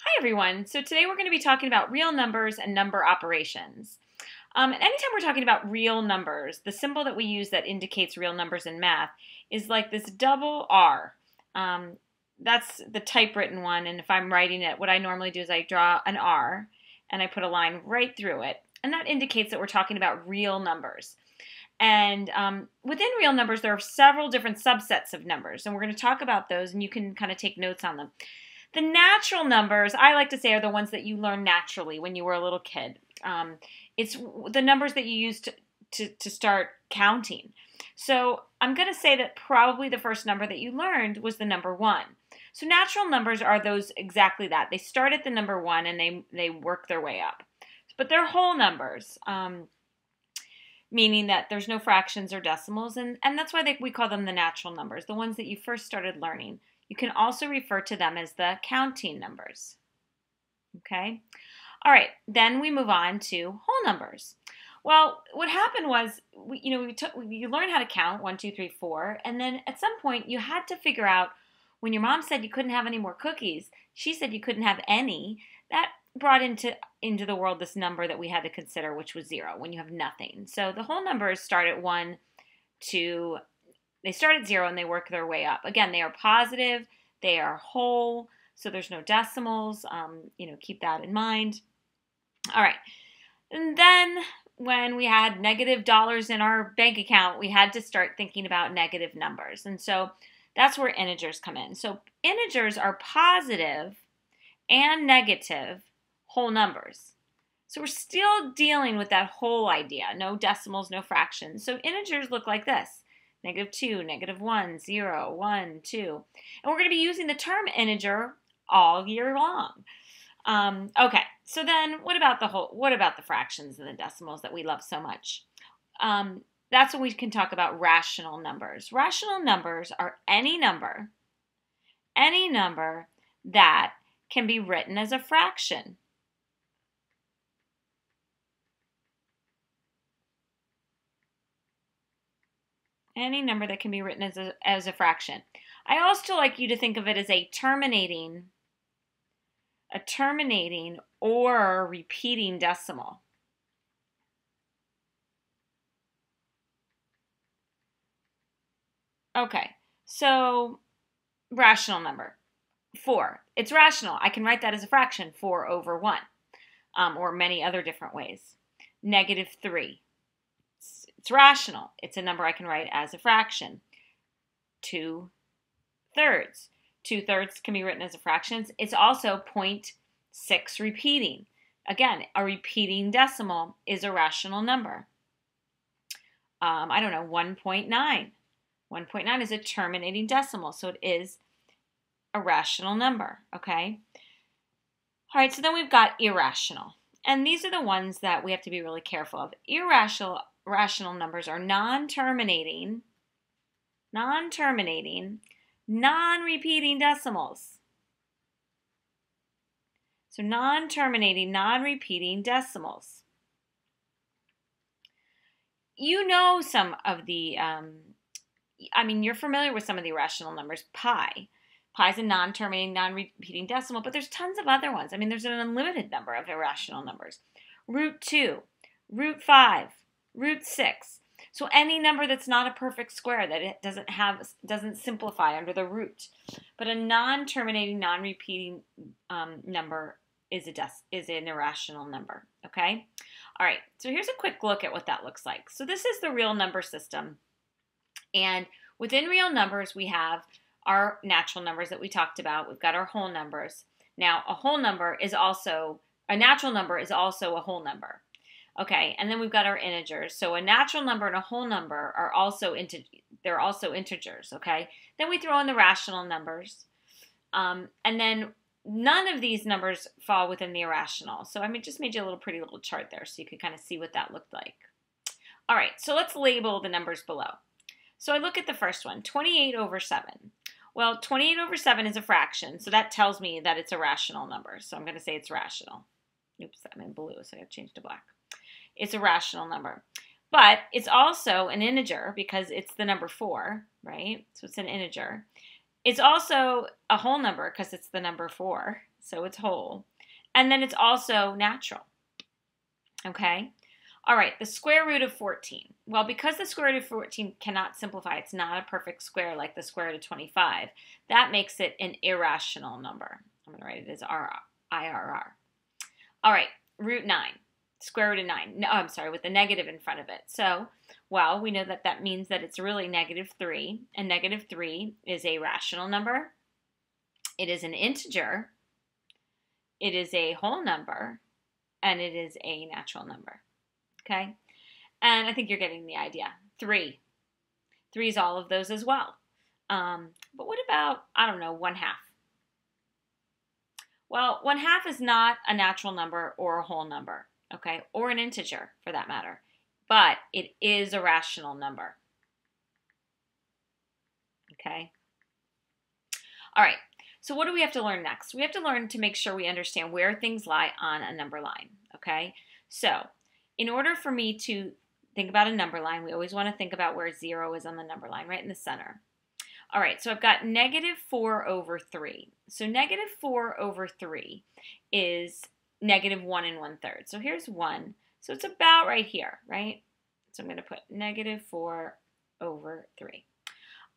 Hi everyone. So today we're going to be talking about real numbers and number operations. And anytime we're talking about real numbers, the symbol that we use that indicates real numbers in math is like this double R. Um, that's the typewritten one, and if I'm writing it, what I normally do is I draw an R and I put a line right through it, and that indicates that we're talking about real numbers. And within real numbers, there are several different subsets of numbers, and we're going to talk about those, and you can kind of take notes on them. The natural numbers, I like to say, are the ones that you learn naturally when you were a little kid. It's the numbers that you use to start counting. So I'm going to say that probably the first number that you learned was the number 1. So natural numbers are those exactly that. They start at the number 1 and they work their way up. But they're whole numbers, meaning that there's no fractions or decimals, and that's why we call them the natural numbers, the ones that you first started learning. You can also refer to them as the counting numbers. Okay? All right, then we move on to whole numbers. Well, what happened was, you learned how to count 1, 2, 3, 4, and then at some point you had to figure out when your mom said you couldn't have any more cookies, she said you couldn't have any. That brought into the world this number that we had to consider, which was 0, when you have nothing. So the whole numbers start at 1, 2, they start at 0 and they work their way up. Again, they are positive, they are whole, so there's no decimals. Keep that in mind. All right. And then when we had negative dollars in our bank account, we had to start thinking about negative numbers. And so that's where integers come in. So integers are positive and negative whole numbers. So we're still dealing with that whole idea. No decimals, no fractions. So integers look like this. -2, -1, 0, 1, 2. And we're going to be using the term integer all year long. Okay, so then what about the fractions and the decimals that we love so much? That's when we can talk about rational numbers. Rational numbers are any number that can be written as a fraction. Any number that can be written as a fraction. I also like you to think of it as a terminating or repeating decimal. Okay, so rational number, 4. It's rational. I can write that as a fraction, 4 over 1, or many other different ways. -3. It's rational. It's a number I can write as a fraction. 2/3. 2/3 can be written as a fraction. It's also 0.6 repeating. Again, a repeating decimal is a rational number. 1.9. 1.9 is a terminating decimal, so it is a rational number, okay? All right, so then we've got irrational. And these are the ones that we have to be really careful of. Rational numbers are non-terminating, non-repeating decimals. So non-terminating, non-repeating decimals. You know some of the, you're familiar with some of the irrational numbers. Pi. Pi is a non-terminating, non-repeating decimal, but there's tons of other ones. There's an unlimited number of irrational numbers. √2, √5, √6. So any number that's not a perfect square, that it doesn't simplify under the root. But a non-terminating, non-repeating number is an irrational number. Okay? All right, so here's a quick look at what that looks like. So this is the real number system. And within real numbers, we have our natural numbers that we talked about. We've got our whole numbers. Now, a natural number is also a whole number. Okay, and then we've got our integers. So a natural number and a whole number are also integers, okay? Then we throw in the rational numbers. And then none of these numbers fall within the irrational. So I just made you a pretty little chart there so you could kind of see what that looked like. All right, so let's label the numbers below. So I look at the first one, 28 over 7. Well, 28 over 7 is a fraction, so that tells me that it's a rational number. So I'm going to say it's rational. Oops, I'm in blue, so I have to change to black. It's a rational number. But it's also an integer because it's the number 4, right? So it's an integer. It's also a whole number because it's the number 4. so it's whole. And then it's also natural, okay? All right, the square root of 14. Well, because the square root of 14 cannot simplify, it's not a perfect square like the square root of 25, that makes it an irrational number. I'm going to write it as IRR. All right, root 9, square root of 9. No, I'm sorry, with the negative in front of it. So, well, we know that that means that it's really negative 3, and negative 3 is a rational number. It is an integer. It is a whole number, and it is a natural number. Okay? And I think you're getting the idea. 3. 3 is all of those as well. But what about, I don't know, 1/2? Well, 1/2 is not a natural number or a whole number, okay? Or an integer, for that matter. But it is a rational number. Okay? All right. So what do we have to learn next? We have to learn to make sure we understand where things lie on a number line, okay? So in order for me to think about a number line, we always want to think about where 0 is on the number line, right in the center. All right, so I've got negative 4 over 3. So negative 4 over 3 is negative 1 1/3. So here's 1. So it's about right here, right? So I'm going to put negative 4 over 3.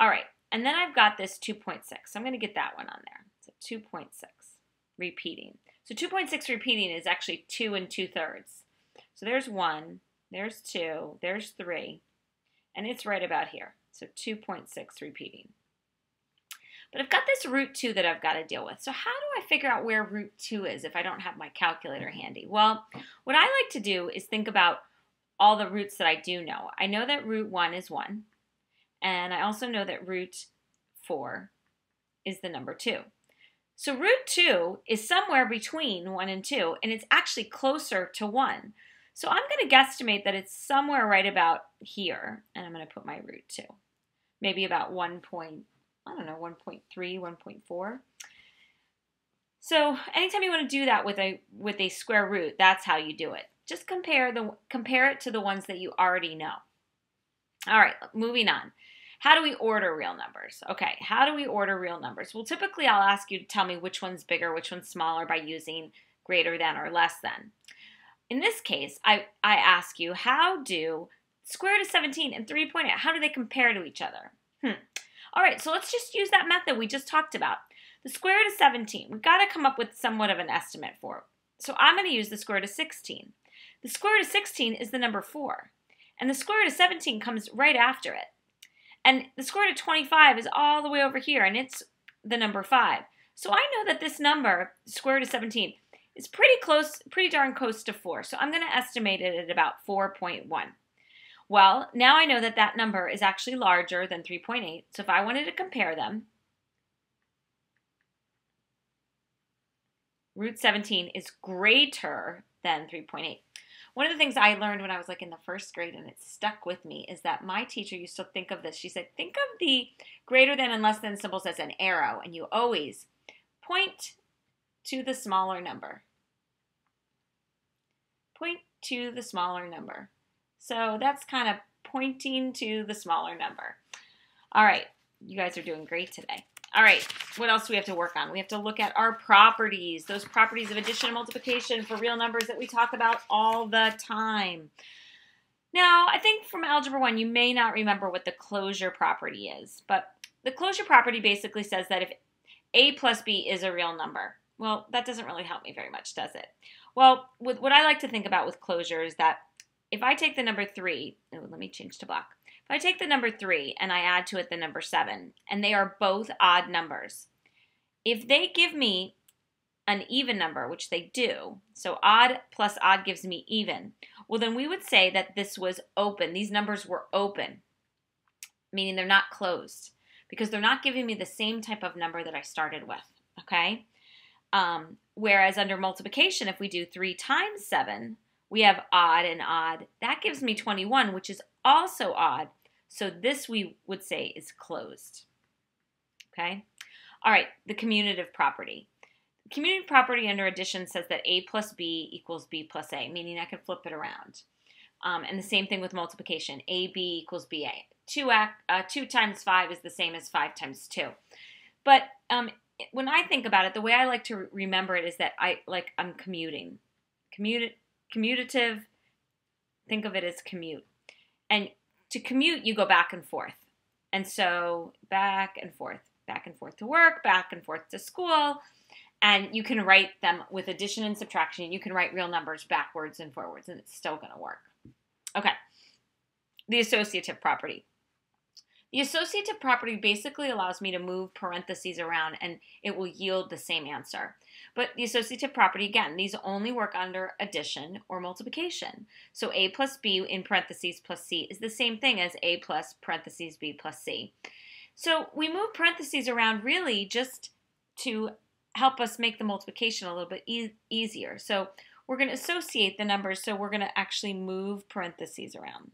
All right, and then I've got this 2.6. So I'm going to get that one on there. So 2.6 repeating. So 2.6 repeating is actually 2 2/3. So there's 1, there's 2, there's 3, and it's right about here. So 2.6 repeating. But I've got this root 2 that I've got to deal with. So how do I figure out where root 2 is if I don't have my calculator handy? Well, what I like to do is think about all the roots that I do know. I know that root 1 is 1, and I also know that root 4 is the number 2. So root 2 is somewhere between 1 and 2, and it's actually closer to 1. So I'm going to guesstimate that it's somewhere right about here, and I'm going to put my root 2. Maybe about 1.3, 1.4. So anytime you want to do that with a square root, that's how you do it. Just compare it to the ones that you already know. All right, moving on. How do we order real numbers? Okay, how do we order real numbers? Well, typically I'll ask you to tell me which one's bigger, which one's smaller by using greater than or less than. In this case, I ask you, how do square root of 17 and 3.8, how do they compare to each other? All right, so let's just use that method we just talked about. The square root of 17, we've got to come up with somewhat of an estimate for it. So I'm going to use the square root of 16. The square root of 16 is the number 4, and the square root of 17 comes right after it. And the square root of 25 is all the way over here, and it's the number 5. So I know that this number, square root of 17, is pretty darn close to 4. So I'm going to estimate it at about 4.1. Well, now I know that that number is actually larger than 3.8. So if I wanted to compare them, root 17 is greater than 3.8. One of the things I learned when I was like in the first grade, and it stuck with me, is that my teacher used to think of this. She said, think of the greater than and less than symbols as an arrow, and you always point to the smaller number. Point to the smaller number. So that's kind of pointing to the smaller number. All right, you guys are doing great today. All right, what else do we have to work on? We have to look at our properties, those properties of addition and multiplication for real numbers that we talk about all the time. Now, I think from Algebra 1, you may not remember what the closure property is, but the closure property basically says that if a plus b is a real number, well, that doesn't really help me very much, does it? Well, what I like to think about with closure is that if I take the number 3, let me change to block. If I take the number 3 and I add to it the number 7, and they are both odd numbers, if they give me an even number, which they do, so odd plus odd gives me even, well then we would say that this was open. These numbers were open, meaning they're not closed, because they're not giving me the same type of number that I started with, okay? Whereas under multiplication, if we do 3 times 7, we have odd and odd. That gives me 21, which is also odd. So this we would say is closed. Okay? All right, the commutative property. The commutative property under addition says that a plus b equals b plus a, meaning I can flip it around. And the same thing with multiplication. ab equals ba. 2 times 5 is the same as 5 times 2. But when I think about it, the way I like to remember it is that I'm commuting. Commutative, think of it as commute. And to commute, you go back and forth. And so back and forth to work, back and forth to school. And you can write them with addition and subtraction. You can write real numbers backwards and forwards, and it's still going to work. Okay, the associative property. The associative property basically allows me to move parentheses around, and it will yield the same answer. But the associative property, again, these only work under addition or multiplication. So a plus b in parentheses plus c is the same thing as a plus parentheses b plus c. So we move parentheses around really just to help us make the multiplication a little bit easier. So we're going to associate the numbers, so we're going to actually move parentheses around.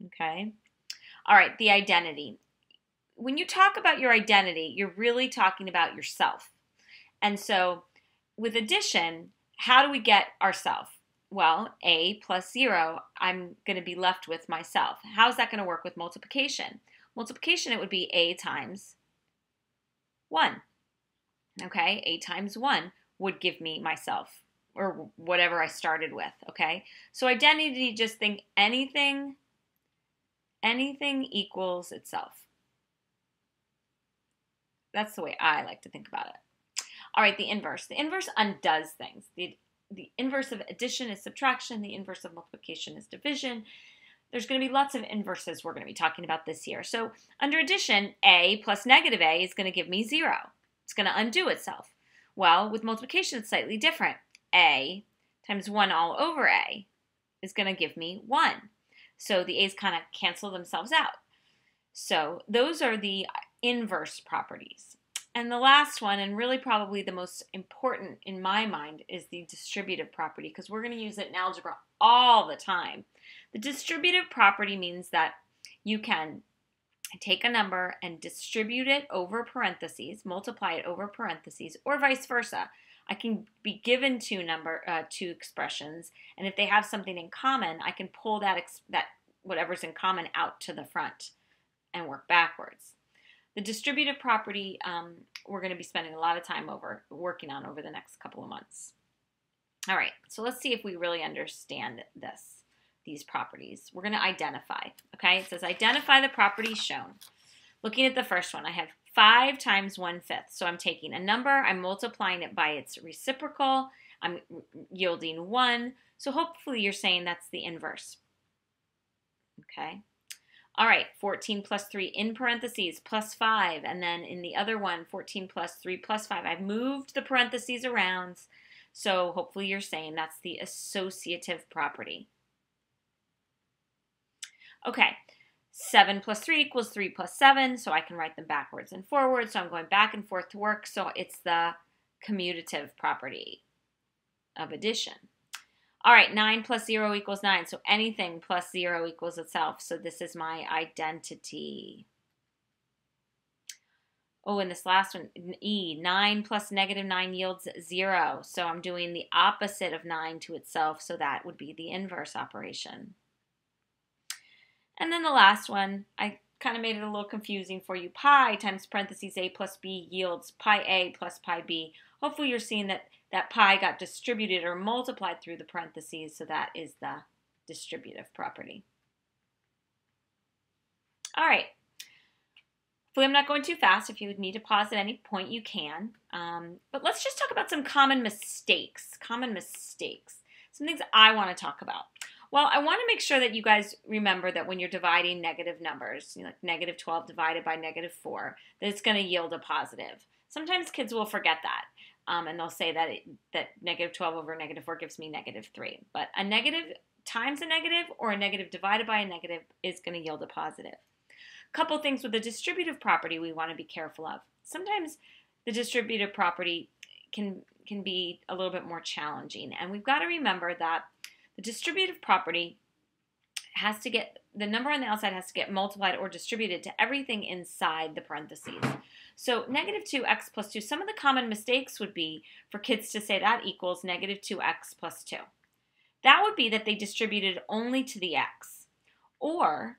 Okay. All right, the identity. When you talk about your identity, you're really talking about yourself. And so with addition, how do we get ourself? Well, a plus 0, I'm going to be left with myself. How's that going to work with multiplication? Multiplication, it would be a times 1. Okay, a times 1 would give me myself, or whatever I started with, okay? So identity, just think anything equals itself. That's the way I like to think about it. All right, the inverse. The inverse undoes things. The inverse of addition is subtraction. The inverse of multiplication is division. There's going to be lots of inverses we're going to be talking about this year. So under addition, a plus negative a is going to give me 0. It's going to undo itself. Well, with multiplication, it's slightly different. A times 1 all over a is going to give me 1. So the a's kind of cancel themselves out. So those are the inverse properties. And the last one, and really probably the most important in my mind, is the distributive property, because we're going to use it in algebra all the time. The distributive property means that you can take a number and distribute it over parentheses, multiply it over parentheses, or vice versa. I can be given two expressions, and if they have something in common, I can pull that whatever's in common out to the front and work backwards. The distributive property we're going to be spending a lot of time working on over the next couple of months. All right, so let's see if we really understand these properties. We're going to identify, okay? It says identify the properties shown. Looking at the first one, I have 5 times 1/5. So I'm taking a number, I'm multiplying it by its reciprocal, I'm yielding 1. So hopefully you're saying that's the inverse. Okay. All right, 14 plus 3 in parentheses plus 5. And then in the other one, 14 plus 3 plus 5. I've moved the parentheses around. So hopefully you're saying that's the associative property. Okay, 7 plus 3 equals 3 plus 7. So I can write them backwards and forwards. So I'm going back and forth to work. So it's the commutative property of addition. All right, 9 plus 0 equals 9. So anything plus 0 equals itself. So this is my identity. Oh, and this last one, E, 9 plus negative 9 yields 0. So I'm doing the opposite of 9 to itself. So that would be the inverse operation. And then the last one, I kind of made it a little confusing for you. Pi times parentheses a plus b yields pi a plus pi b. Hopefully you're seeing that pi got distributed or multiplied through the parentheses, so that is the distributive property. All right. Hopefully I'm not going too fast. If you would need to pause at any point, you can. But let's just talk about some common mistakes. Some things I want to talk about. Well, I want to make sure that you guys remember that when you're dividing negative numbers, like negative 12 divided by negative 4, that it's going to yield a positive. Sometimes kids will forget that. And they'll say that negative 12 over negative 4 gives me negative 3. But a negative times a negative or a negative divided by a negative is going to yield a positive. A couple things with the distributive property we want to be careful of. Sometimes the distributive property can be a little bit more challenging. And we've got to remember that the distributive property has to get, the number on the outside has to get multiplied or distributed to everything inside the parentheses. So negative 2x plus 2, some of the common mistakes would be for kids to say that equals negative 2x plus 2. That would be that they distributed only to the x. Or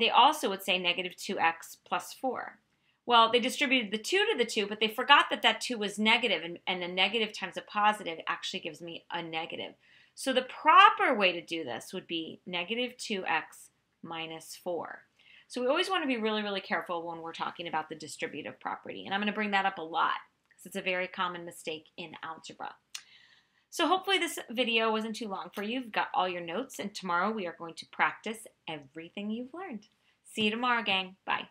they also would say negative 2x plus 4. Well, they distributed the 2 to the 2, but they forgot that that 2 was negative, and a negative times a positive actually gives me a negative. So the proper way to do this would be negative 2x minus 4. So we always want to be really, really careful when we're talking about the distributive property. And I'm going to bring that up a lot because it's a very common mistake in algebra. So hopefully this video wasn't too long for you. You've got all your notes, and tomorrow we are going to practice everything you've learned. See you tomorrow, gang. Bye.